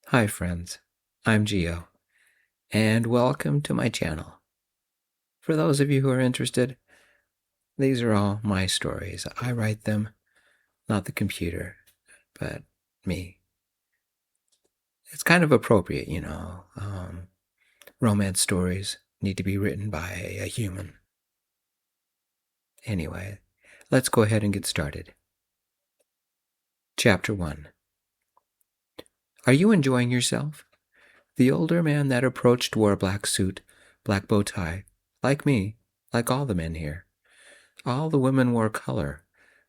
Hi friends, I'm Gio, and welcome to my channel. For those of you who are interested, these are all my stories. I write them, not the computer, but me. It's kind of appropriate, romance stories need to be written by a human. Anyway, let's go ahead and get started. Chapter 1. Are you enjoying yourself? The older man that approached wore a black suit, black bow tie, like me, like all the men here. All the women wore color,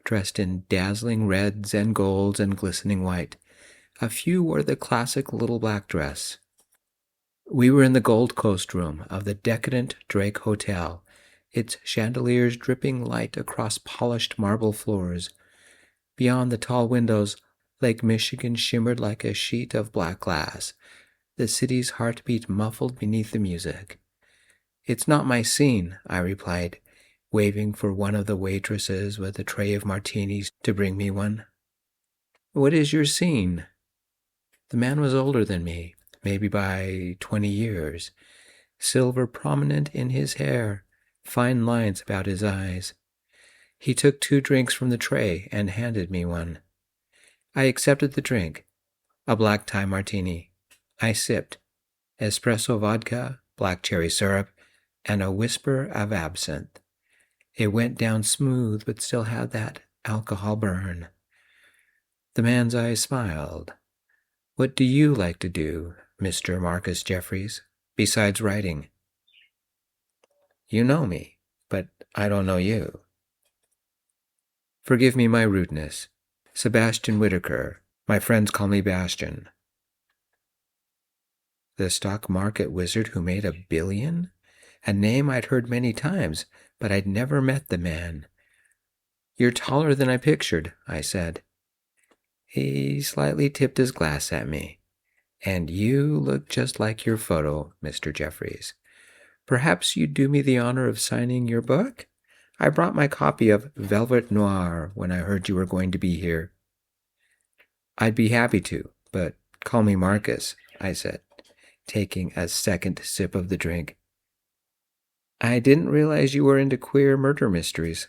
dressed in dazzling reds and golds and glistening white. A few wore the classic little black dress. We were in the Gold Coast room of the decadent Drake Hotel, its chandeliers dripping light across polished marble floors. Beyond the tall windows, Lake Michigan shimmered like a sheet of black glass, the city's heartbeat muffled beneath the music. "It's not my scene," I replied, waving for one of the waitresses with a tray of martinis to bring me one. "What is your scene?" The man was older than me, maybe by 20 years, silver prominent in his hair, fine lines about his eyes. He took 2 drinks from the tray and handed me one. I accepted the drink, a black tie martini. I sipped, espresso vodka, black cherry syrup, and a whisper of absinthe. It went down smooth, but still had that alcohol burn. The man's eyes smiled. "What do you like to do, Mr. Marcus Jeffries, besides writing?" "You know me, but I don't know you." "Forgive me my rudeness. Sebastian Whitaker. My friends call me Bastian." The stock market wizard who made $1 billion? A name I'd heard many times, but I'd never met the man. "You're taller than I pictured," I said. He slightly tipped his glass at me. "And you look just like your photo, Mr. Jeffries. Perhaps you'd do me the honor of signing your book? I brought my copy of Velvet Noir when I heard you were going to be here." "I'd be happy to, but call me Marcus," I said, taking a second sip of the drink. "I didn't realize you were into queer murder mysteries."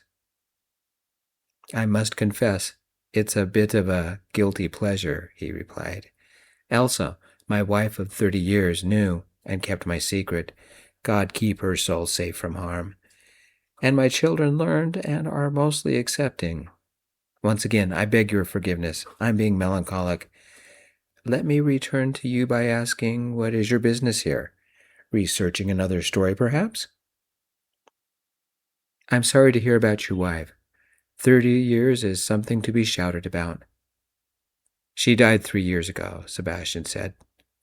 "I must confess, it's a bit of a guilty pleasure," he replied. "Elsa, my wife of 30 years, knew and kept my secret. God keep her soul safe from harm. And my children learned and are mostly accepting. Once again, I beg your forgiveness. I'm being melancholic. Let me return to you by asking, what is your business here? Researching another story, perhaps?" "I'm sorry to hear about your wife. 30 years is something to be shouted about." "She died 3 years ago," Sebastian said.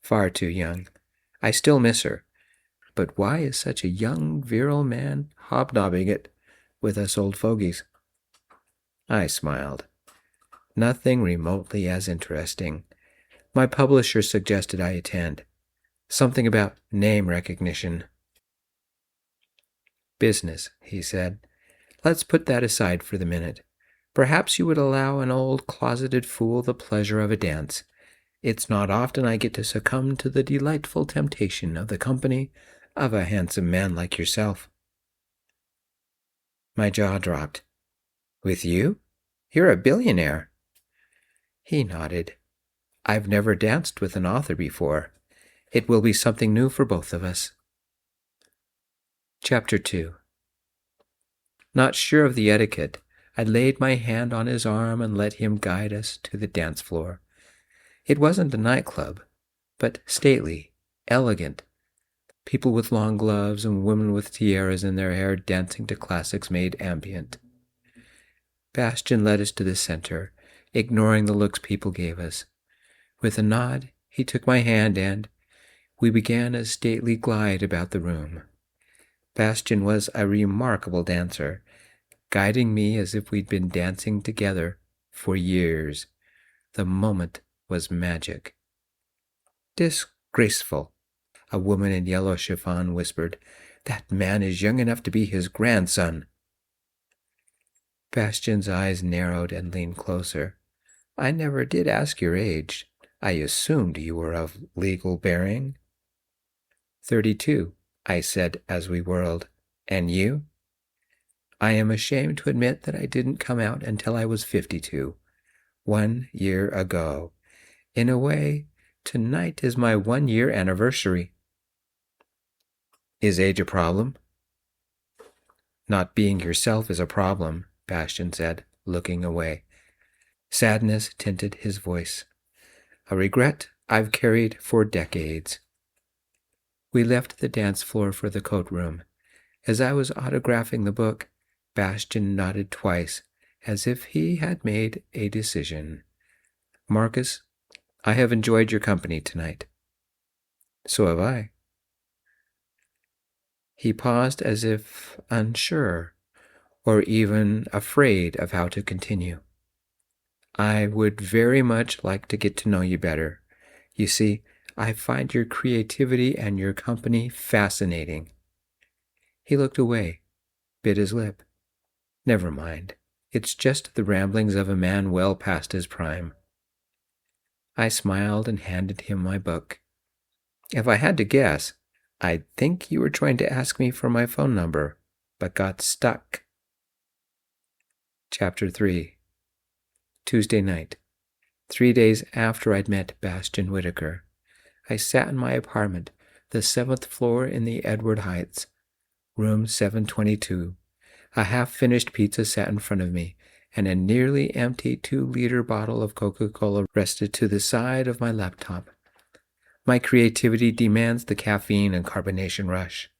"Far too young. I still miss her. But why is such a young, virile man hobnobbing it with us old fogies?" I smiled. "Nothing remotely as interesting. My publisher suggested I attend. Something about name recognition." "Business," he said. "Let's put that aside for the minute. Perhaps you would allow an old closeted fool the pleasure of a dance. It's not often I get to succumb to the delightful temptation of the company of a handsome man like yourself." My jaw dropped. "With you? You're a billionaire." He nodded. "I've never danced with an author before. It will be something new for both of us." Chapter 2. Not sure of the etiquette, I laid my hand on his arm and let him guide us to the dance floor. It wasn't a nightclub, but stately, elegant. People with long gloves and women with tiaras in their hair dancing to classics made ambient. Bastian led us to the center, ignoring the looks people gave us. With a nod, he took my hand and we began a stately glide about the room. Bastian was a remarkable dancer, guiding me as if we'd been dancing together for years. The moment was magic. "Disgraceful," a woman in yellow chiffon whispered. "That man is young enough to be his grandson." Bastian's eyes narrowed and leaned closer. "I never did ask your age. I assumed you were of legal bearing. 32, I said as we whirled. And you? I am ashamed to admit that I didn't come out until I was 52, 1 year ago. In a way, tonight is my 1-year anniversary. Is age a problem? Not being yourself is a problem, Bastian said, looking away. Sadness tinted his voice. A regret I've carried for decades. We left the dance floor for the coat room. As I was autographing the book, Bastian nodded twice, as if he had made a decision. Marcus, I have enjoyed your company tonight. So have I. He paused as if unsure, or even afraid of how to continue. I would very much like to get to know you better. You see, I find your creativity and your company fascinating. He looked away, bit his lip. Never mind. It's just the ramblings of a man well past his prime. I smiled and handed him my book. If I had to guess, I'd think you were trying to ask me for my phone number, but got stuck. Chapter 3. Tuesday night. 3 days after I'd met Bastian Whitaker. I sat in my apartment, the 7th floor in the Edward Heights, room 722. A half-finished pizza sat in front of me, and a nearly empty 2-liter bottle of Coca-Cola rested to the side of my laptop. My creativity demands the caffeine and carbonation rush.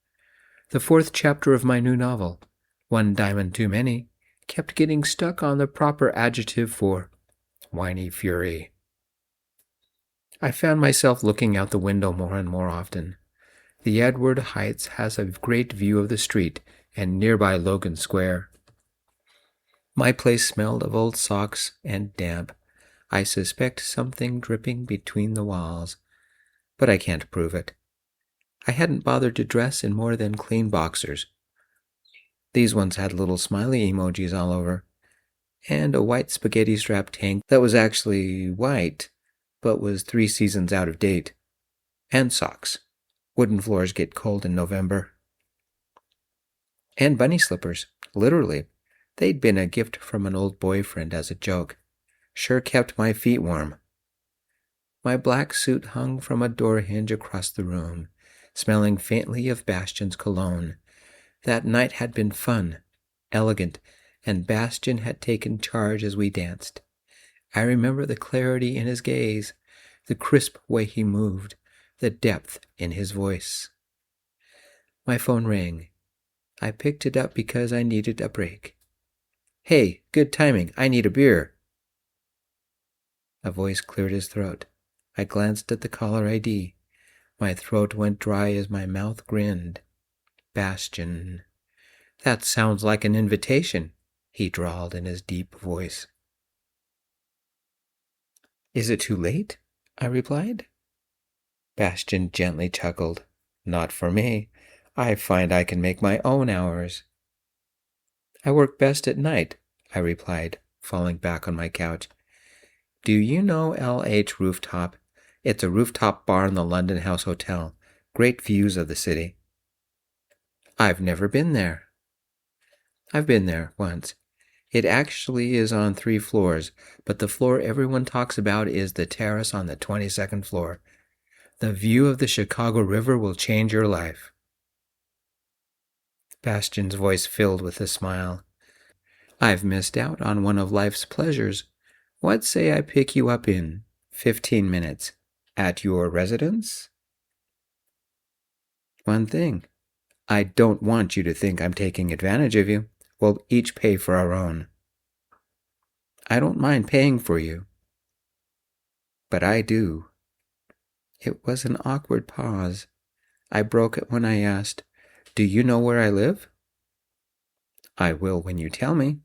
The 4th chapter of my new novel, One Diamond Too Many, kept getting stuck on the proper adjective for whiny fury. I found myself looking out the window more and more often. The Edward Heights has a great view of the street and nearby Logan Square. My place smelled of old socks and damp. I suspect something dripping between the walls, but I can't prove it. I hadn't bothered to dress in more than clean boxers. These ones had little smiley emojis all over, and a white spaghetti-strap tank that was actually white, but was 3 seasons out of date, and socks. Wooden floors get cold in November. And bunny slippers, literally. They'd been a gift from an old boyfriend as a joke. Sure kept my feet warm. My black suit hung from a door hinge across the room, smelling faintly of Bastian's cologne. That night had been fun, elegant, and Bastian had taken charge as we danced. I remember the clarity in his gaze, the crisp way he moved, the depth in his voice. My phone rang. I picked it up because I needed a break. Hey, good timing. I need a beer. A voice cleared his throat. I glanced at the caller ID. My throat went dry as my mouth grinned. Bastian. That sounds like an invitation, he drawled in his deep voice. Is it too late? I replied. Bastian gently chuckled. Not for me. I find I can make my own hours. I work best at night, I replied, falling back on my couch. Do you know LH Rooftop? It's a rooftop bar in the London House Hotel. Great views of the city. I've never been there. I've been there once. It actually is on 3 floors, but the floor everyone talks about is the terrace on the 22nd floor. The view of the Chicago River will change your life. Bastian's voice filled with a smile. I've missed out on one of life's pleasures. What say I pick you up in 15 minutes at your residence? One thing. I don't want you to think I'm taking advantage of you. We'll each pay for our own. I don't mind paying for you. But I do. It was an awkward pause. I broke it when I asked, Do you know where I live? I will when you tell me.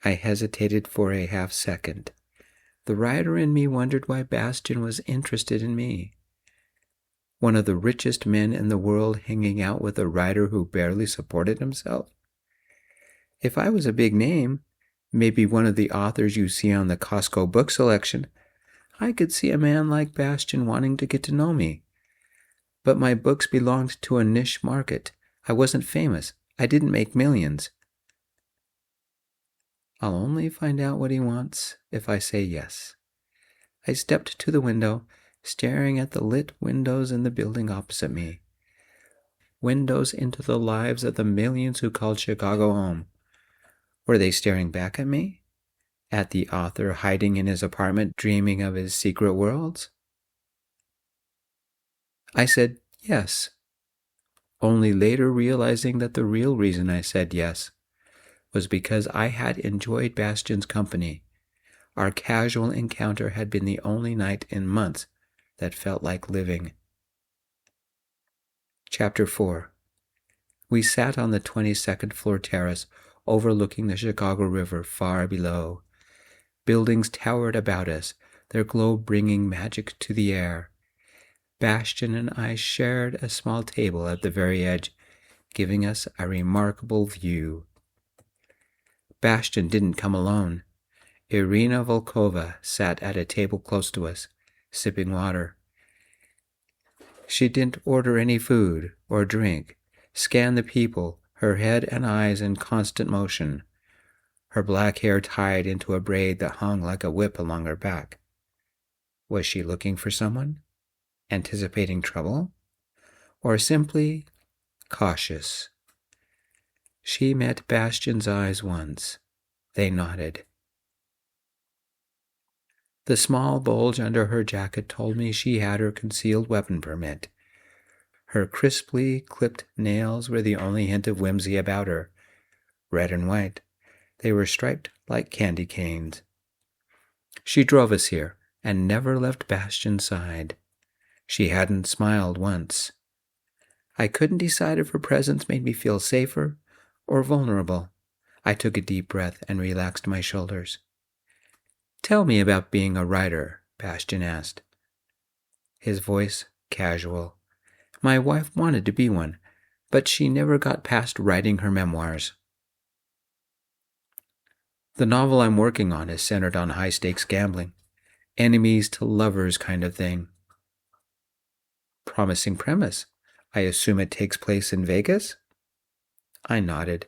I hesitated for a half-second. The writer in me wondered why Bastian was interested in me. One of the richest men in the world hanging out with a writer who barely supported himself? If I was a big name, maybe one of the authors you see on the Costco book selection, I could see a man like Bastian wanting to get to know me. But my books belonged to a niche market. I wasn't famous. I didn't make millions. I'll only find out what he wants if I say yes. I stepped to the window, staring at the lit windows in the building opposite me. Windows into the lives of the millions who called Chicago home. Were they staring back at me? At the author hiding in his apartment dreaming of his secret worlds? I said yes, only later realizing that the real reason I said yes was because I had enjoyed Bastian's company. Our casual encounter had been the only night in months that felt like living. Chapter 4. We sat on the 22nd floor terrace overlooking the Chicago River far below. Buildings towered about us, their glow bringing magic to the air. Bastian and I shared a small table at the very edge, giving us a remarkable view. Bastian didn't come alone. Irina Volkova sat at a table close to us, sipping water. She didn't order any food or drink, scanned the people, her head and eyes in constant motion, her black hair tied into a braid that hung like a whip along her back. Was she looking for someone? Anticipating trouble? Or simply cautious? She met Bastian's eyes once. They nodded. The small bulge under her jacket told me she had her concealed weapon permit. Her crisply clipped nails were the only hint of whimsy about her. Red and white, they were striped like candy canes. She drove us here and never left Bastian's side. She hadn't smiled once. I couldn't decide if her presence made me feel safer or vulnerable. I took a deep breath and relaxed my shoulders. "Tell me about being a writer," Bastian asked. His voice casual. My wife wanted to be one, but she never got past writing her memoirs. The novel I'm working on is centered on high-stakes gambling. Enemies to lovers kind of thing. Promising premise. I assume it takes place in Vegas? I nodded.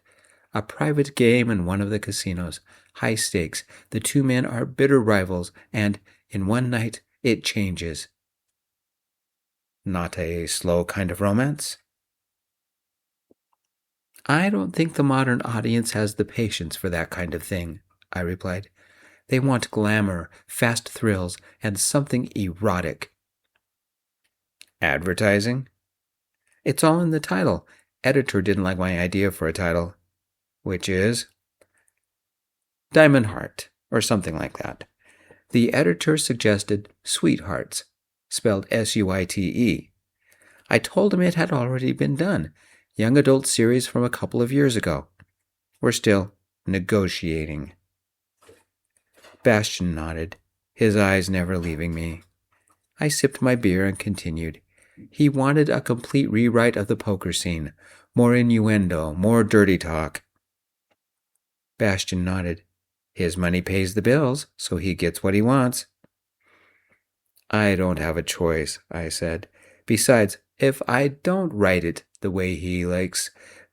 A private game in one of the casinos. High stakes. The two men are bitter rivals, and in one night it changes. Not a slow kind of romance? I don't think the modern audience has the patience for that kind of thing, I replied. They want glamour, fast thrills, and something erotic. Advertising? It's all in the title. Editor didn't like my idea for a title. Which is? Diamond Heart, or something like that. The editor suggested Sweethearts, spelled S-U-I-T-E. I told him it had already been done, young adult series from a couple of years ago. We're still negotiating. Bastian nodded, his eyes never leaving me. I sipped my beer and continued. He wanted a complete rewrite of the poker scene, more innuendo, more dirty talk. Bastian nodded. His money pays the bills, so he gets what he wants. I don't have a choice, I said. Besides, if I don't write it the way he likes,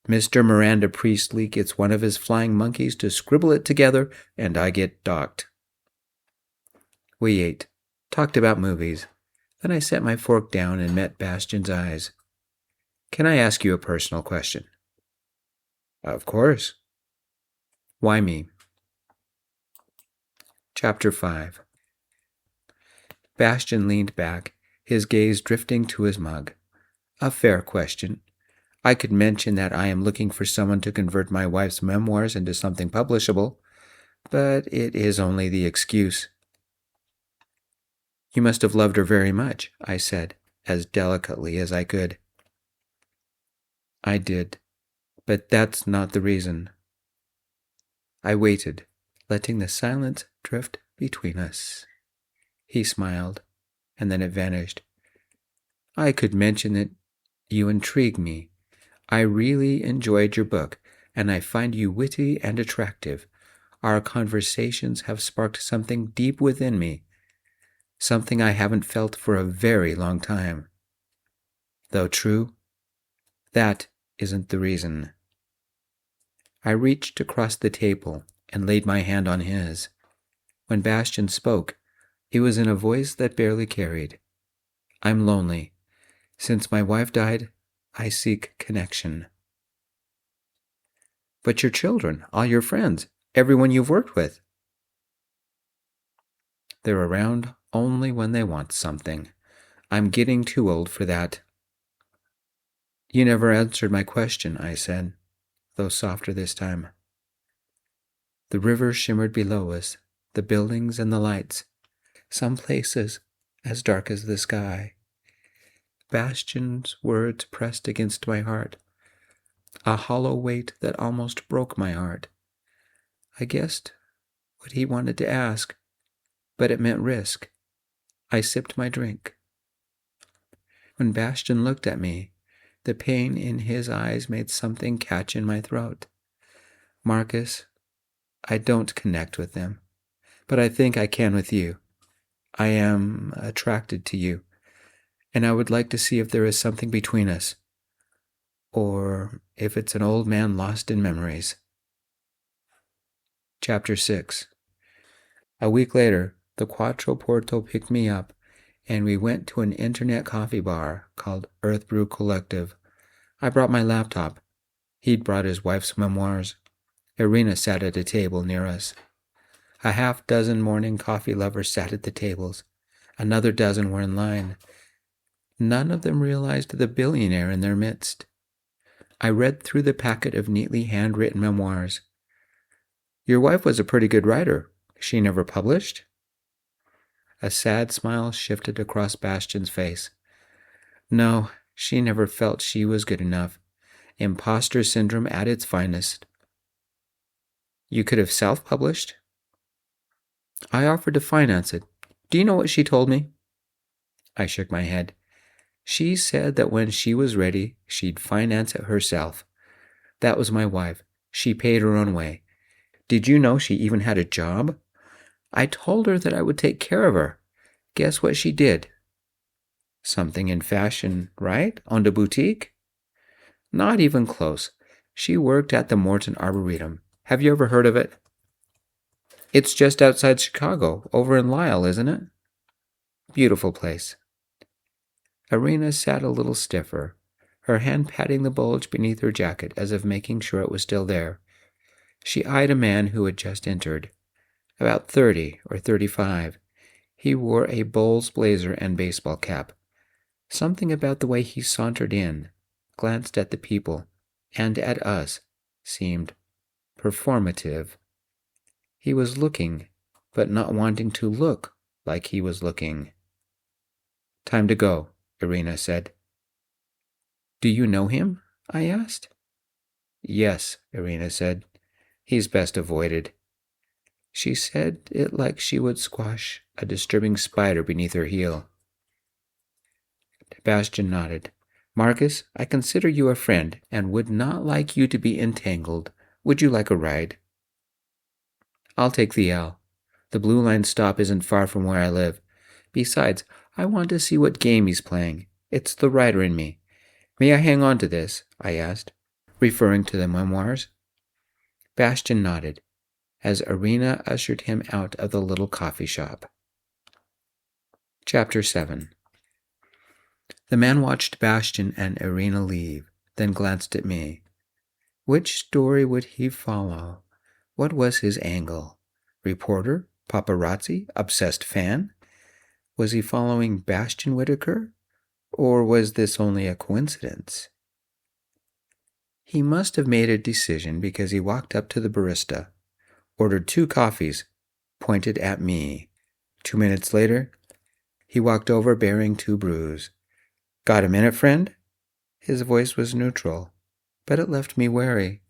Mr. Miranda Priestley gets one of his flying monkeys to scribble it together, and I get docked. We ate, talked about movies. Then I set my fork down and met Bastian's eyes. Can I ask you a personal question? Of course. Why me? Chapter 5. Bastian leaned back, his gaze drifting to his mug. A fair question. I could mention that I am looking for someone to convert my wife's memoirs into something publishable, but it is only the excuse. You must have loved her very much, I said, as delicately as I could. I did, but that's not the reason. I waited, letting the silence drift between us. He smiled, and then it vanished. I could mention that you intrigue me. I really enjoyed your book, and I find you witty and attractive. Our conversations have sparked something deep within me. something I haven't felt for a very long time. Though true, that isn't the reason. I reached across the table and laid my hand on his. When Bastian spoke, it was in a voice that barely carried. I'm lonely. Since my wife died, I seek connection. But your children, all your friends, everyone you've worked with. They're around only when they want something. I'm getting too old for that. You never answered my question, I said, though softer this time. The river shimmered below us, the buildings and the lights, some places as dark as the sky. Bastian's words pressed against my heart, a hollow weight that almost broke my heart. I guessed what he wanted to ask, but it meant risk. I sipped my drink. When Bastian looked at me, the pain in his eyes made something catch in my throat. Marcus, I don't connect with them, but I think I can with you. I am attracted to you, and I would like to see if there is something between us, or if it's an old man lost in memories. Chapter 6. A week later, the Quattro Porto picked me up, and we went to an internet coffee bar called Earth Brew Collective. I brought my laptop. He'd brought his wife's memoirs. Irina sat at a table near us. A half-dozen morning coffee lovers sat at the tables. Another dozen were in line. None of them realized the billionaire in their midst. I read through the packet of neatly handwritten memoirs. Your wife was a pretty good writer. She never published? A sad smile shifted across Bastian's face. No, she never felt she was good enough. Imposter syndrome at its finest. You could have self-published? I offered to finance it. Do you know what she told me? I shook my head. She said that when she was ready, she'd finance it herself. That was my wife. She paid her own way. Did you know she even had a job? I told her that I would take care of her. Guess what she did? Something in fashion, right? Owned a boutique? Not even close. She worked at the Morton Arboretum. Have you ever heard of it? It's just outside Chicago, over in Lisle, isn't it? Beautiful place. Irina sat a little stiffer, her hand patting the bulge beneath her jacket as if making sure it was still there. She eyed a man who had just entered. About 30 or 35. He wore a Bulls blazer and baseball cap. Something about the way he sauntered in, glanced at the people, and at us, seemed performative. He was looking, but not wanting to look like he was looking. Time to go, Irina said. Do you know him? I asked. Yes, Irina said. He's best avoided. She said it like she would squash a disturbing spider beneath her heel. Bastian nodded. Marcus, I consider you a friend and would not like you to be entangled. Would you like a ride? I'll take the L. The Blue Line stop isn't far from where I live. Besides, I want to see what game he's playing. It's the writer in me. May I hang on to this? I asked, referring to the memoirs. Bastian nodded, as Irina ushered him out of the little coffee shop. Chapter 7. The man watched Bastian and Irina leave, then glanced at me. Which story would he follow? What was his angle? Reporter? Paparazzi? Obsessed fan? Was he following Bastian Whitaker? Or was this only a coincidence? He must have made a decision because he walked up to the barista, ordered 2 coffees, pointed at me. 2 minutes later, he walked over bearing 2 brews. Got a minute, friend? His voice was neutral, but it left me wary.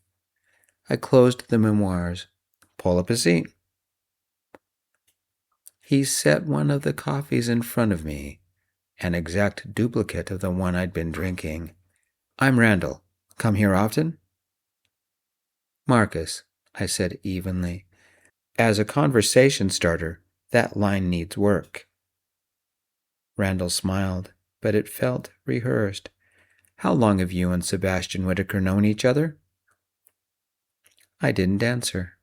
I closed the memoirs. Pull up a seat. He set one of the coffees in front of me, an exact duplicate of the one I'd been drinking. I'm Randall. Come here often? Marcus, I said evenly. As a conversation starter, that line needs work. Randall smiled, but it felt rehearsed. How long have you and Sebastian Whitaker known each other? I didn't answer.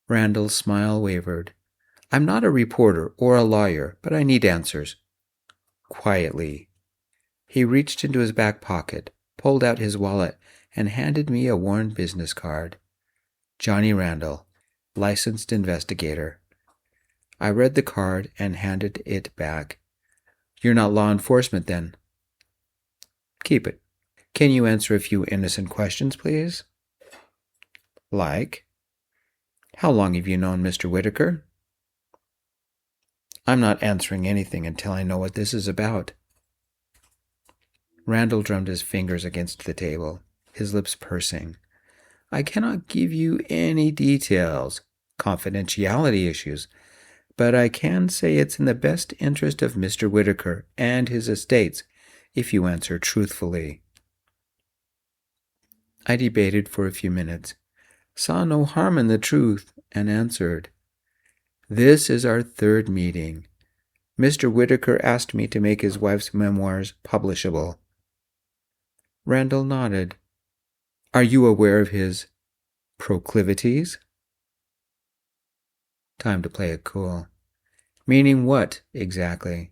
Randall's smile wavered. I'm not a reporter or a lawyer, but I need answers. Quietly. He reached into his back pocket, pulled out his wallet, and handed me a worn business card. Johnny Randall, licensed investigator. I read the card and handed it back. You're not law enforcement, then? Keep it. Can you answer a few innocent questions, please? Like? How long have you known Mr. Whitaker? I'm not answering anything until I know what this is about. Randall drummed his fingers against the table, his lips pursing. I cannot give you any details, confidentiality issues, but I can say it's in the best interest of Mr. Whitaker and his estates if you answer truthfully. I debated for a few minutes, saw no harm in the truth, and answered. This is our third meeting. Mr. Whitaker asked me to make his wife's memoirs publishable. Randall nodded. Are you aware of his proclivities? Time to play it cool. Meaning what, exactly?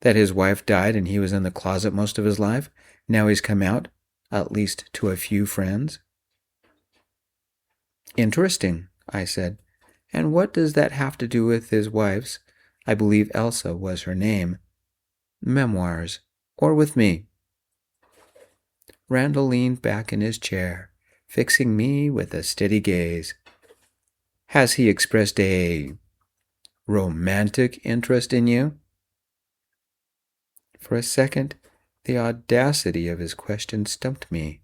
That his wife died and he was in the closet most of his life? Now he's come out, at least to a few friends? Interesting, I said. And what does that have to do with his wife's, I believe Elsa was her name, memoirs, or with me? Randall leaned back in his chair, fixing me with a steady gaze. Has he expressed a romantic interest in you? For a second, the audacity of his question stumped me.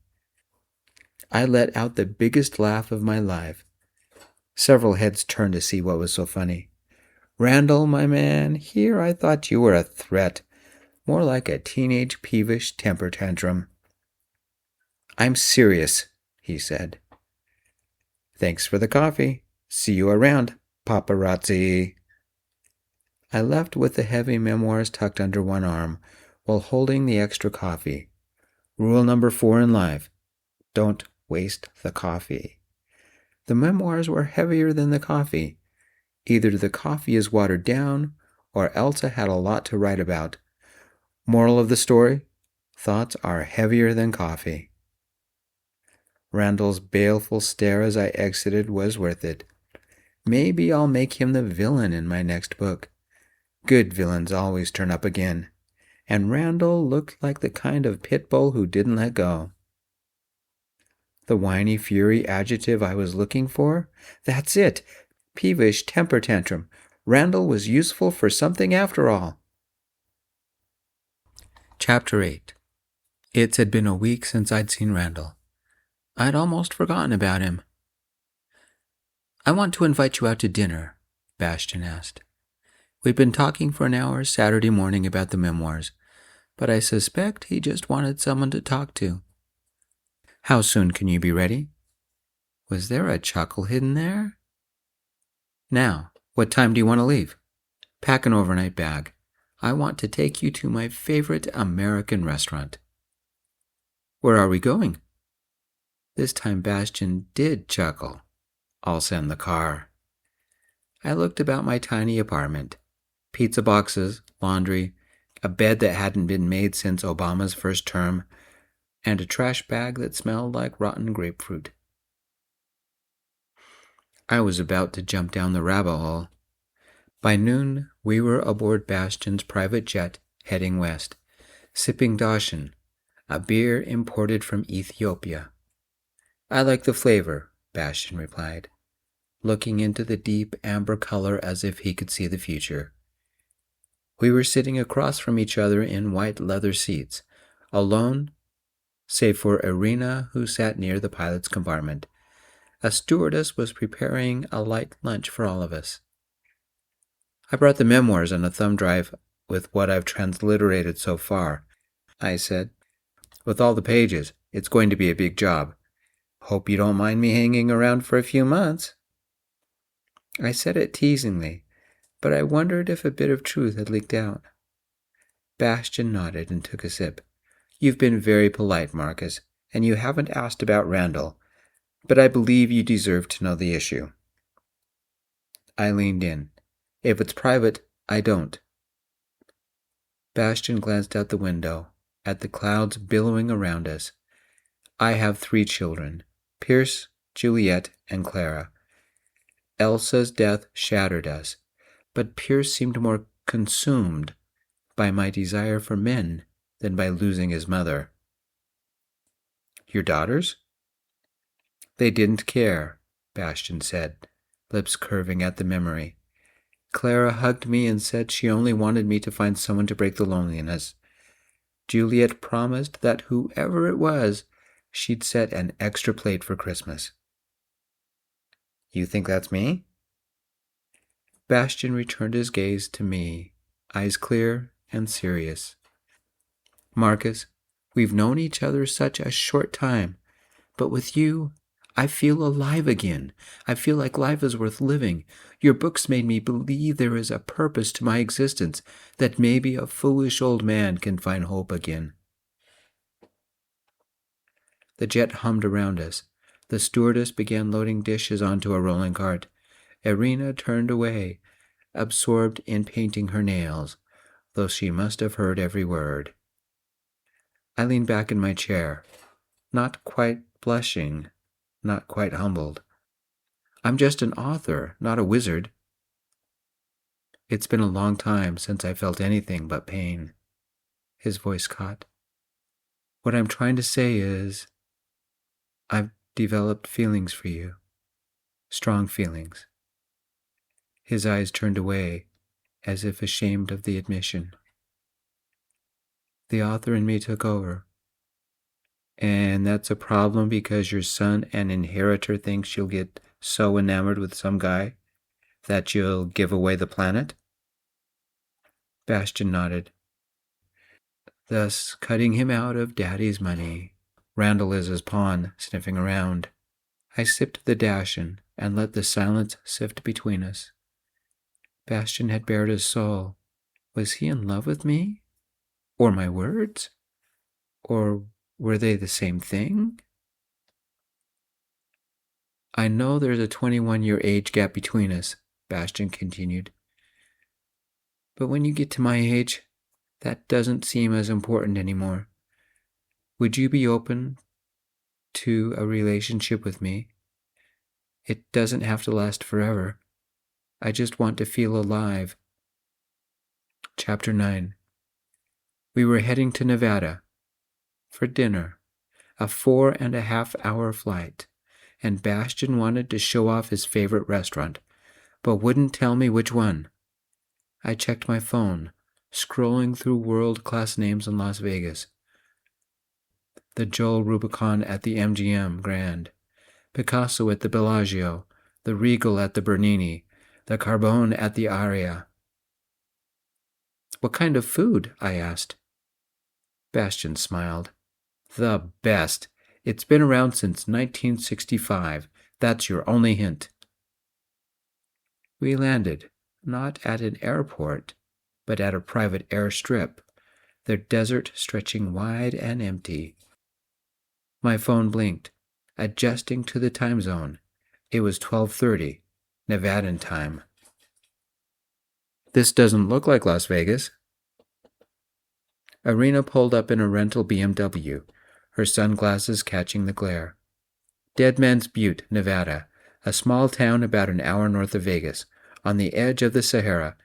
I let out the biggest laugh of my life. Several heads turned to see what was so funny. Randall, my man, here I thought you were a threat, more like a teenage peevish temper tantrum. I'm serious, he said. Thanks for the coffee. See you around, paparazzi. I left with the heavy memoirs tucked under one arm while holding the extra coffee. Rule number 4 in life, don't waste the coffee. The memoirs were heavier than the coffee. Either the coffee is watered down, or Elsa had a lot to write about. Moral of the story, thoughts are heavier than coffee. Randall's baleful stare as I exited was worth it. Maybe I'll make him the villain in my next book. Good villains always turn up again. And Randall looked like the kind of pit bull who didn't let go. The whiny fury adjective I was looking for? That's it. Peevish temper tantrum. Randall was useful for something after all. Chapter 8. It had been a week since I'd seen Randall. I'd almost forgotten about him. I want to invite you out to dinner, Bastian asked. We'd been talking for an hour Saturday morning about the memoirs, but I suspect he just wanted someone to talk to. How soon can you be ready? Was there a chuckle hidden there? Now, what time do you want to leave? Pack an overnight bag. I want to take you to my favorite American restaurant. Where are we going? This time Bastian did chuckle. I'll send the car. I looked about my tiny apartment. Pizza boxes, laundry, a bed that hadn't been made since Obama's first term, and a trash bag that smelled like rotten grapefruit. I was about to jump down the rabbit hole. By noon, we were aboard Bastian's private jet heading west, sipping Dashan, a beer imported from Ethiopia. I like the flavor, Bastian replied, looking into the deep amber color as if he could see the future. We were sitting across from each other in white leather seats, alone, save for Irina, who sat near the pilot's compartment. A stewardess was preparing a light lunch for all of us. I brought the memoirs on a thumb drive with what I've transliterated so far, I said. With all the pages, it's going to be a big job. Hope you don't mind me hanging around for a few months. I said it teasingly, but I wondered if a bit of truth had leaked out. Bastian nodded and took a sip. You've been very polite, Marcus, and you haven't asked about Randall, but I believe you deserve to know the issue. I leaned in. If it's private, I don't. Bastian glanced out the window, at the clouds billowing around us. I have 3 children, Pierce, Juliet, and Clara. Elsa's death shattered us, but Pierce seemed more consumed by my desire for men than by losing his mother. Your daughters? They didn't care, Bastian said, lips curving at the memory. Clara hugged me and said she only wanted me to find someone to break the loneliness. Juliet promised that whoever it was, she'd set an extra plate for Christmas. You think that's me? Bastian returned his gaze to me, eyes clear and serious. Marcus, we've known each other such a short time, but with you, I feel alive again. I feel like life is worth living. Your books made me believe there is a purpose to my existence, that maybe a foolish old man can find hope again. The jet hummed around us. The stewardess began loading dishes onto a rolling cart. Irina turned away, absorbed in painting her nails, though she must have heard every word. I leaned back in my chair, not quite blushing, not quite humbled. I'm just an author, not a wizard. It's been a long time since I felt anything but pain. His voice caught. What I'm trying to say is, I've developed feelings for you. Strong feelings. His eyes turned away, as if ashamed of the admission. The author in me took over. And that's a problem because your son and inheritor thinks you'll get so enamored with some guy that you'll give away the planet? Bastian nodded. Thus cutting him out of Daddy's money. Randall is his pawn, sniffing around. I sipped the dashin and let the silence sift between us. Bastian had bared his soul. Was he in love with me? Or my words? Or were they the same thing? I know there's a 21-year age gap between us, Bastian continued. But when you get to my age, that doesn't seem as important anymore. Would you be open to a relationship with me? It doesn't have to last forever. I just want to feel alive. Chapter 9. We were heading to Nevada for dinner, a 4.5-hour flight, and Bastian wanted to show off his favorite restaurant, but wouldn't tell me which one. I checked my phone, scrolling through world-class names in Las Vegas. The Joel Rubicon at the MGM Grand, Picasso at the Bellagio, the Regal at the Bernini, the Carbone at the Aria. What kind of food? I asked. Bastian smiled. The best. It's been around since 1965. That's your only hint. We landed, not at an airport, but at a private airstrip, the desert stretching wide and empty. My phone blinked, adjusting to the time zone. It was 12:30, Nevadan time. This doesn't look like Las Vegas. Irina pulled up in a rental BMW, her sunglasses catching the glare. Dead Man's Butte, Nevada, a small town about an hour north of Vegas, on the edge of the Sahara.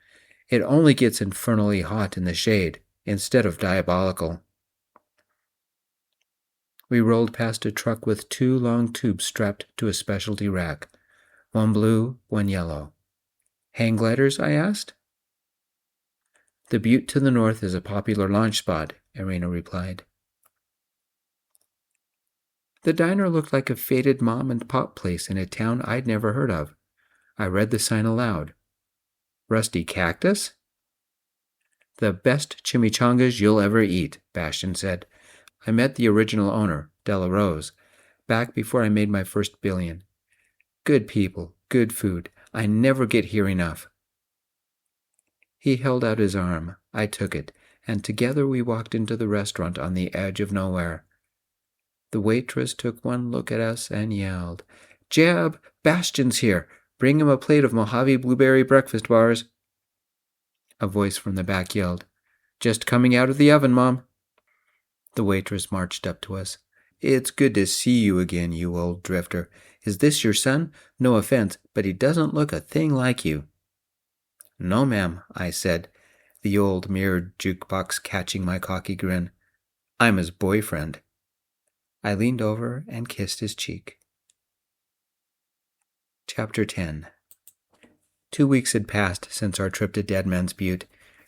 It only gets infernally hot in the shade, instead of diabolical. We rolled past a truck with 2 long tubes strapped to a specialty rack, one blue, one yellow. Hang gliders? I asked. The butte to the north is a popular launch spot, Irina replied. The diner looked like a faded mom-and-pop place in a town I'd never heard of. I read the sign aloud. Rusty Cactus? The best chimichangas you'll ever eat, Bastian said. I met the original owner, Della Rose, back before I made my first billion. Good people, good food. I never get here enough. He held out his arm. I took it, and together we walked into the restaurant on the edge of nowhere. The waitress took one look at us and yelled, "Jeb, Bastion's here. Bring him a plate of Mojave blueberry breakfast bars." A voice from the back yelled, "Just coming out of the oven, Mom." The waitress marched up to us. "It's good to see you again, you old drifter. Is this your son? No offense, but he doesn't look a thing like you." "No, ma'am," I said, the old mirrored jukebox catching my cocky grin. "I'm his boyfriend." I leaned over and kissed his cheek. Chapter 10. 2 weeks had passed since our trip to Dead Man's Butte,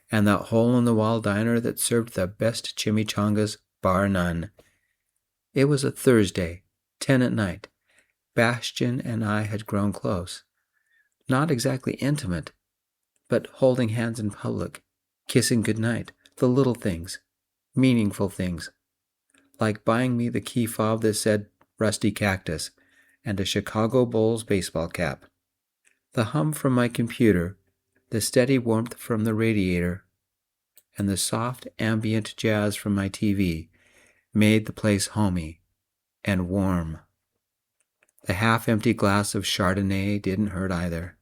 and that hole-in-the-wall diner that served the best chimichangas, bar none. It was a Thursday, 10 at night. Bastion and I had grown close. Not exactly intimate, but holding hands in public, kissing goodnight, the little things, meaningful things, like buying me the key fob that said Rusty Cactus and a Chicago Bulls baseball cap. The hum from my computer, the steady warmth from the radiator, and the soft ambient jazz from my TV made the place homey and warm. The half-empty glass of Chardonnay didn't hurt either.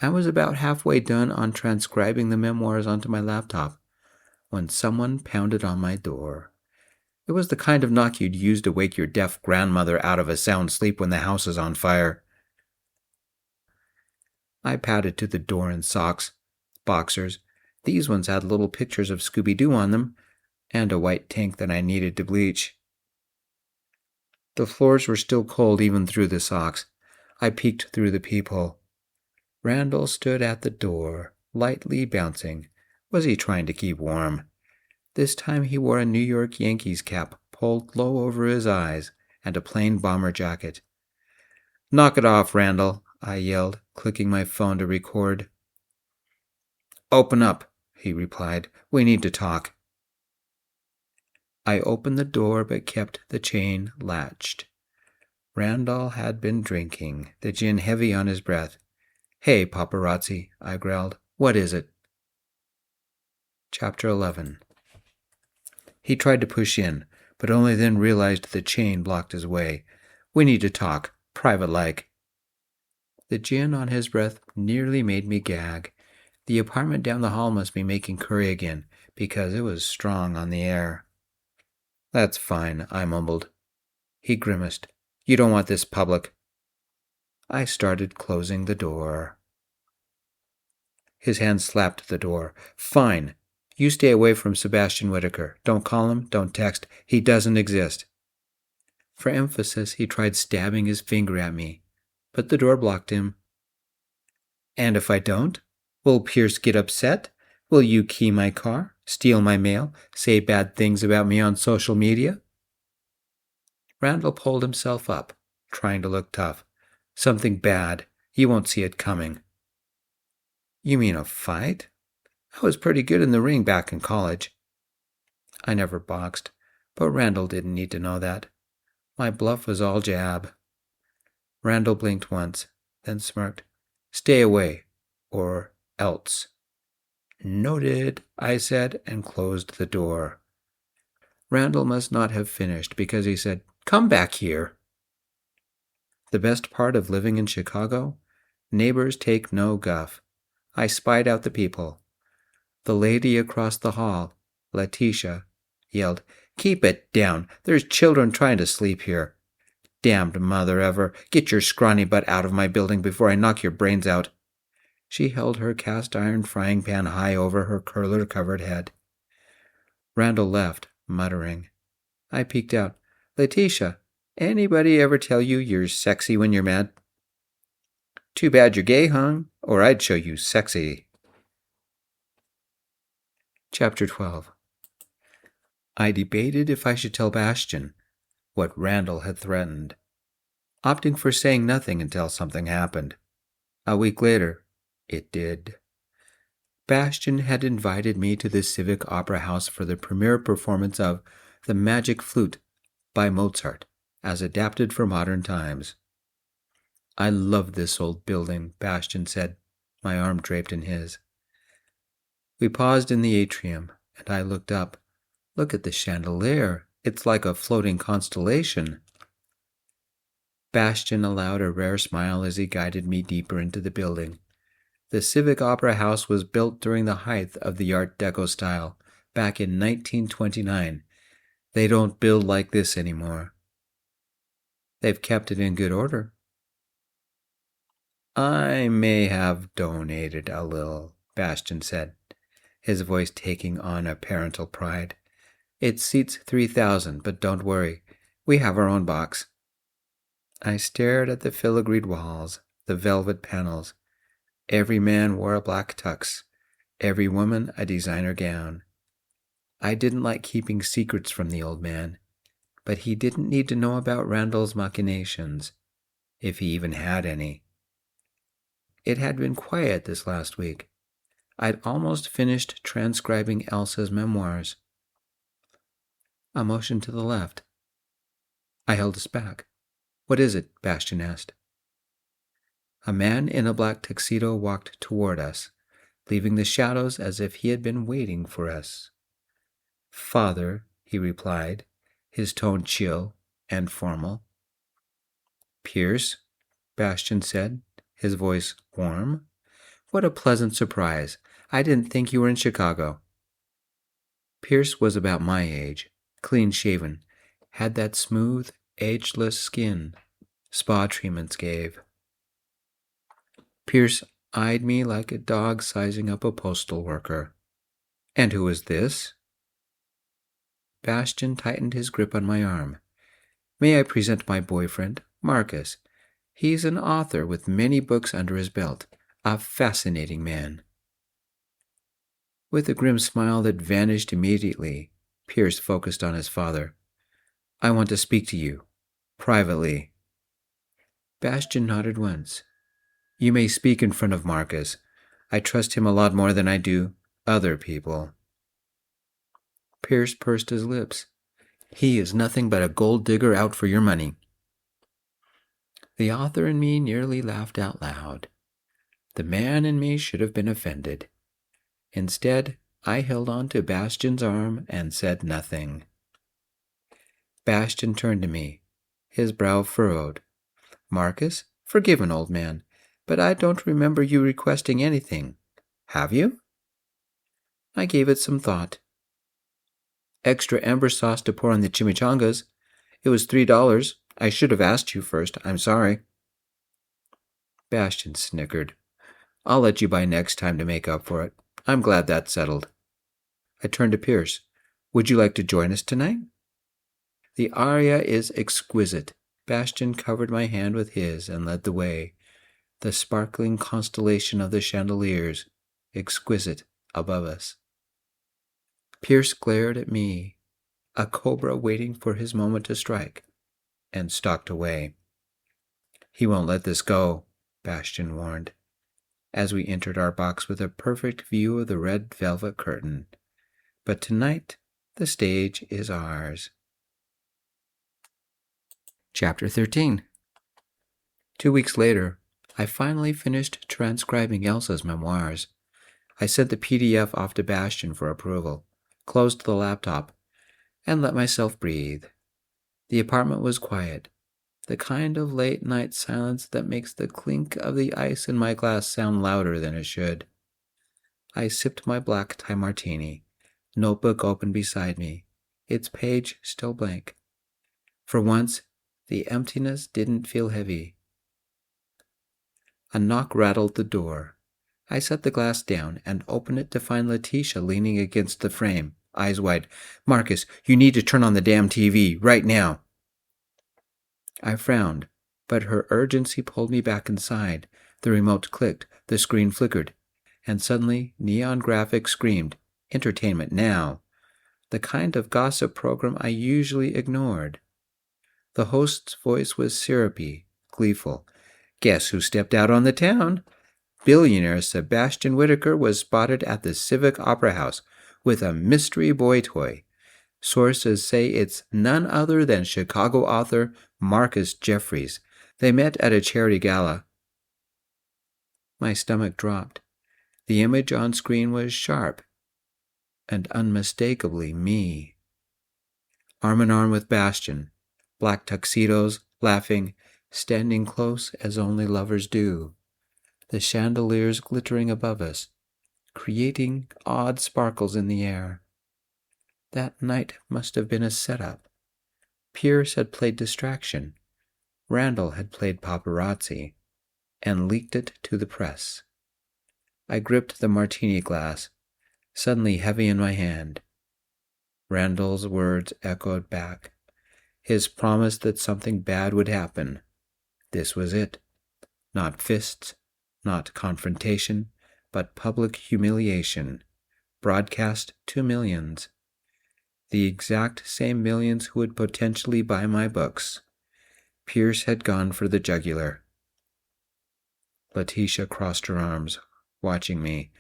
I was about halfway done on transcribing the memoirs onto my laptop when someone pounded on my door. It was the kind of knock you'd use to wake your deaf grandmother out of a sound sleep when the house is on fire. I padded to the door in socks, boxers. These ones had little pictures of Scooby-Doo on them, and a white tank that I needed to bleach. The floors were still cold even through the socks. I peeked through the peephole. Randall stood at the door, lightly bouncing. Was he trying to keep warm? This time he wore a New York Yankees cap pulled low over his eyes and a plain bomber jacket. "Knock it off, Randall," I yelled, clicking my phone to record. "Open up," he replied. "We need to talk." I opened the door but kept the chain latched. Randall had been drinking, the gin heavy on his breath. "Hey, paparazzi," I growled. "What is it?" Chapter 11. He tried to push in, but only then realized the chain blocked his way. "We need to talk, private-like." The gin on his breath nearly made me gag. The apartment down the hall must be making curry again, because it was strong on the air. "That's fine," I mumbled. He grimaced. "You don't want this public." I started closing the door. His hand slapped the door. "Fine. You stay away from Sebastian Whitaker. Don't call him, don't text. He doesn't exist." For emphasis, he tried stabbing his finger at me, but the door blocked him. "And if I don't? Will Pierce get upset? Will you key my car, steal my mail, say bad things about me on social media?" Randall pulled himself up, trying to look tough. "Something bad. You won't see it coming." "You mean a fight? I was pretty good in the ring back in college." I never boxed, but Randall didn't need to know that. My bluff was all jab. Randall blinked once, then smirked. "Stay away, or else." "Noted," I said, and closed the door. Randall must not have finished because he said, "Come back here." The best part of living in Chicago? Neighbors take no guff. I spied out the people. The lady across the hall, Letitia, yelled, "Keep it down. There's children trying to sleep here. Damned mother ever. Get your scrawny butt out of my building before I knock your brains out." She held her cast-iron frying pan high over her curler-covered head. Randall left, muttering. I peeked out. "Letitia, anybody ever tell you you're sexy when you're mad?" "Too bad you're gay, hon, or I'd show you sexy." Chapter 12. I debated if I should tell Bastion what Randall had threatened, opting for saying nothing until something happened. A week later, it did. Bastion had invited me to the Civic Opera House for the premiere performance of The Magic Flute by Mozart, as adapted for modern times. "I love this old building," Bastion said, my arm draped in his. We paused in the atrium, and I looked up. Look at the chandelier. It's like a floating constellation. Bastian allowed a rare smile as he guided me deeper into the building. The Civic Opera House was built during the height of the Art Deco style, back in 1929. They don't build like this anymore. They've kept it in good order. I may have donated a little, Bastian said, his voice taking on a parental pride. It seats 3,000, but don't worry, we have our own box. I stared at the filigreed walls, the velvet panels. Every man wore a black tux, every woman a designer gown. I didn't like keeping secrets from the old man, but he didn't need to know about Randall's machinations, if he even had any. It had been quiet this last week. I'd almost finished transcribing Elsa's memoirs. A motion to the left. I held us back. What is it? Bastian asked. A man in a black tuxedo walked toward us, leaving the shadows as if he had been waiting for us. Father, he replied, his tone chill and formal. Pierce, Bastian said, his voice warm. What a pleasant surprise. I didn't think you were in Chicago. Pierce was about my age, clean-shaven, had that smooth, ageless skin spa treatments gave. Pierce eyed me like a dog sizing up a postal worker. And who is this? Bastian tightened his grip on my arm. May I present my boyfriend, Marcus. He's an author with many books under his belt, a fascinating man. With a grim smile that vanished immediately, Pierce focused on his father. I want to speak to you, privately. Bastian nodded once. You may speak in front of Marcus. I trust him a lot more than I do other people. Pierce pursed his lips. He is nothing but a gold digger out for your money. The author in me nearly laughed out loud. The man in me should have been offended. Instead, I held on to Bastian's arm and said nothing. Bastian turned to me, his brow furrowed. Marcus, forgive an old man, but I don't remember you requesting anything. Have you? I gave it some thought. Extra ember sauce to pour on the chimichangas. It was $3. I should have asked you first. I'm sorry. Bastian snickered. I'll let you buy next time to make up for it. I'm glad that's settled. I turned to Pierce. Would you like to join us tonight? The aria is exquisite. Bastian covered my hand with his and led the way. The sparkling constellation of the chandeliers, exquisite above us. Pierce glared at me, a cobra waiting for his moment to strike, and stalked away. He won't let this go, Bastian warned, as we entered our box with a perfect view of the red velvet curtain. But tonight, the stage is ours. Chapter 13. 2 weeks later, I finally finished transcribing Elsa's memoirs. I sent the PDF off to Bastian for approval, closed the laptop, and let myself breathe. The apartment was quiet, the kind of late-night silence that makes the clink of the ice in my glass sound louder than it should. I sipped my black tie martini, notebook open beside me, its page still blank. For once, the emptiness didn't feel heavy. A knock rattled the door. I set the glass down and opened it to find Letitia leaning against the frame, eyes wide. Marcus, you need to turn on the damn TV, right now. I frowned, but her urgency pulled me back inside. The remote clicked, the screen flickered, and suddenly neon graphics screamed, Entertainment now, the kind of gossip program I usually ignored. The host's voice was syrupy, gleeful. Guess who stepped out on the town? Billionaire Sebastian Whitaker was spotted at the Civic Opera House with a mystery boy toy. Sources say it's none other than Chicago author Marcus Jeffries. They met at a charity gala. My stomach dropped. The image on screen was sharp, and unmistakably me. Arm in arm with Bastian, black tuxedos, laughing, standing close as only lovers do, the chandeliers glittering above us, creating odd sparkles in the air. That night must have been a setup. Pierce had played distraction, Randall had played paparazzi, and leaked it to the press. I gripped the martini glass, suddenly heavy in my hand. Randall's words echoed back, his promise that something bad would happen. This was it. Not fists, not confrontation, but public humiliation, broadcast to millions. The exact same millions who would potentially buy my books. Pierce had gone for the jugular. Letitia crossed her arms, watching me.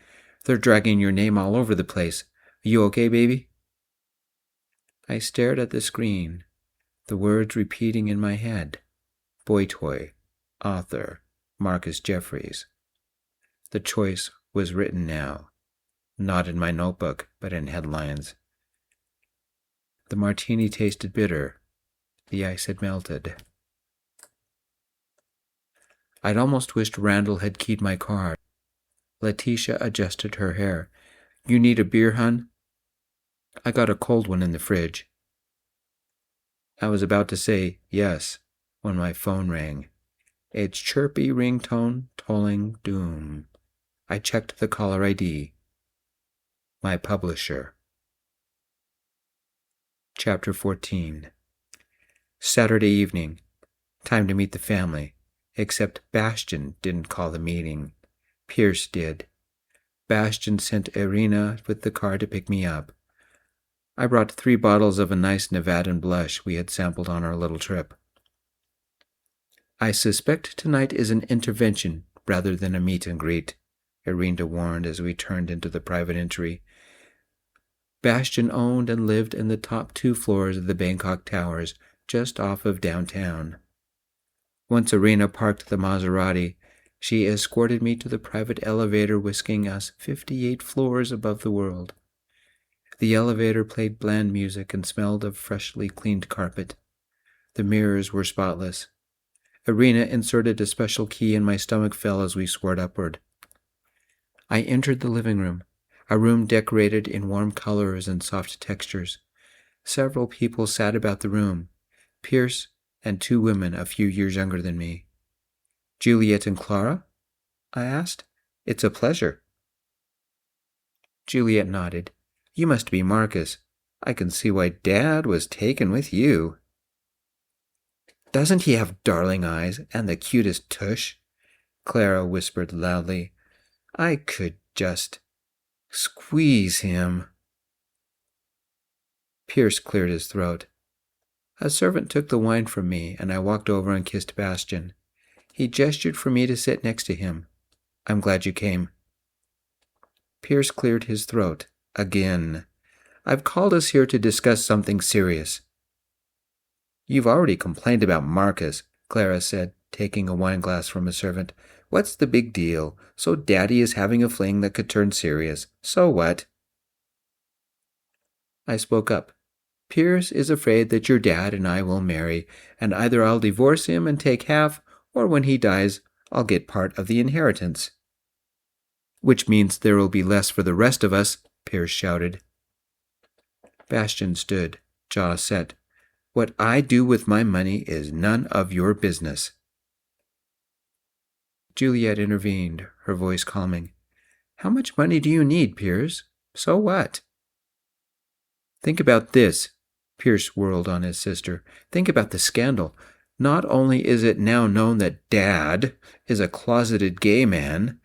They're dragging your name all over the place. Are you okay, baby? I stared at the screen, the words repeating in my head. Boy toy, author, Marcus Jeffries. The choice was written now, not in my notebook, but in headlines. The martini tasted bitter. The ice had melted. I'd almost wished Randall had keyed my car. Letitia adjusted her hair. You need a beer, hun? I got a cold one in the fridge. I was about to say yes when my phone rang. Its chirpy ringtone tolling doom. I checked the caller ID. My publisher. Chapter 14. Saturday evening. Time to meet the family. Except Bastian didn't call the meeting. Pierce did. Bastian sent Irina with the car to pick me up. I brought 3 bottles of a nice Nevadan blush we had sampled on our little trip. I suspect tonight is an intervention rather than a meet and greet, Irina warned as we turned into the private entry. Bastian owned and lived in the top 2 floors of the Bangkok Towers, just off of downtown. Once Irina parked the Maserati, she escorted me to the private elevator whisking us 58 floors above the world. The elevator played bland music and smelled of freshly cleaned carpet. The mirrors were spotless. Irina inserted a special key and my stomach fell as we soared upward. I entered the living room, a room decorated in warm colors and soft textures. Several people sat about the room, Pierce and 2 women a few years younger than me. Juliet and Clara? I asked. It's a pleasure. Juliet nodded. You must be Marcus. I can see why Dad was taken with you. Doesn't he have darling eyes and the cutest tush? Clara whispered loudly. I could just squeeze him. Pierce cleared his throat. A servant took the wine from me, and I walked over and kissed Bastian. He gestured for me to sit next to him. I'm glad you came. Pierce cleared his throat. Again. I've called us here to discuss something serious. You've already complained about Marcus, Clara said, taking a wine glass from a servant. What's the big deal? So Daddy is having a fling that could turn serious. So what? I spoke up. Pierce is afraid that your dad and I will marry, and either I'll divorce him and take half, or when he dies, I'll get part of the inheritance. Which means there will be less for the rest of us, Pierce shouted. Bastian stood, jaw set. What I do with my money is none of your business. Juliet intervened, her voice calming. How much money do you need, Pierce? So what? Think about this. Pierce whirled on his sister. Think about the scandal. Not only is it now known that Dad is a closeted gay man,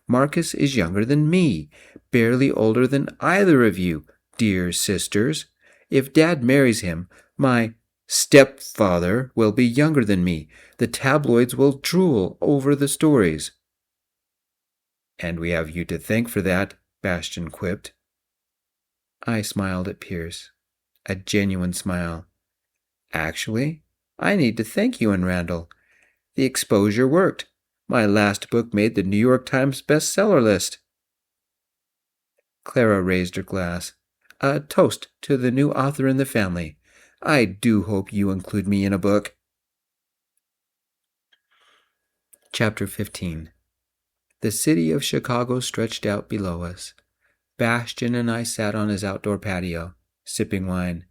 Marcus is younger than me, barely older than either of you, dear sisters. If Dad marries him, my stepfather will be younger than me. The tabloids will drool over the stories. And we have you to thank for that, Bastian quipped. I smiled at Pierce, a genuine smile. Actually, I need to thank you and Randall. The exposure worked. My last book made the New York Times bestseller list. Clara raised her glass. A toast to the new author in the family. I do hope you include me in a book. Chapter 15. The city of Chicago stretched out below us. Bastian and I sat on his outdoor patio, sipping wine.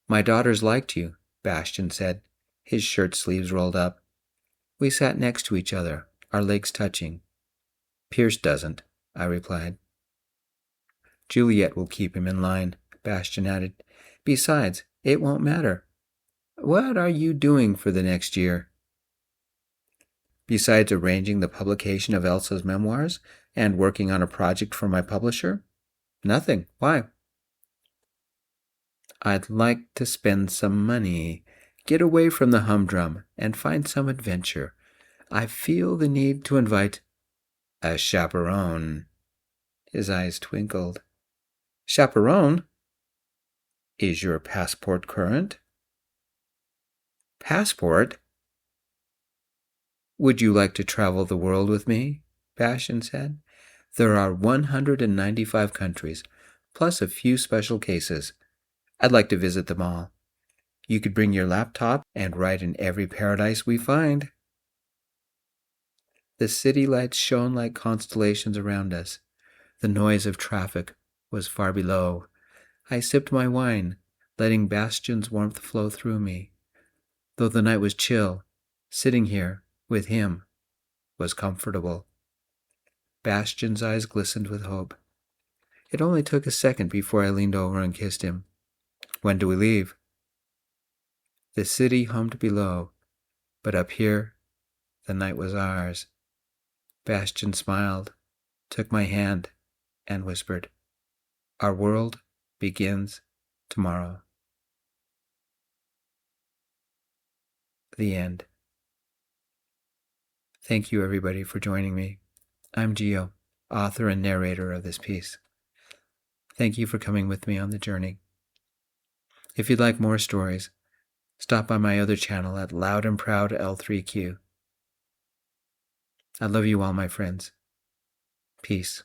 My daughters liked you, Bastian said, his shirt sleeves rolled up. We sat next to each other, our legs touching. Pierce doesn't, I replied. Juliet will keep him in line, Bastian added. Besides, it won't matter. What are you doing for the next year? Besides arranging the publication of Elsa's memoirs and working on a project for my publisher? Nothing. Why? I'd like to spend some money, get away from the humdrum, and find some adventure. I feel the need to invite a chaperone. His eyes twinkled. Chaperone? Is your passport current? Passport? Would you like to travel the world with me? Bastian said. There are 195 countries, plus a few special cases. I'd like to visit them all. You could bring your laptop and write in every paradise we find. The city lights shone like constellations around us. The noise of traffic was far below. I sipped my wine, letting Bastian's warmth flow through me. Though the night was chill, sitting here with him was comfortable. Bastian's eyes glistened with hope. It only took a second before I leaned over and kissed him. When do we leave? The city hummed below, but up here, the night was ours. Bastian smiled, took my hand, and whispered, Our world begins tomorrow. The end. Thank you, everybody, for joining me. I'm Gio, author and narrator of this piece. Thank you for coming with me on the journey. If you'd like more stories, stop by my other channel at Loud and Proud L3Q. I love you all, my friends. Peace.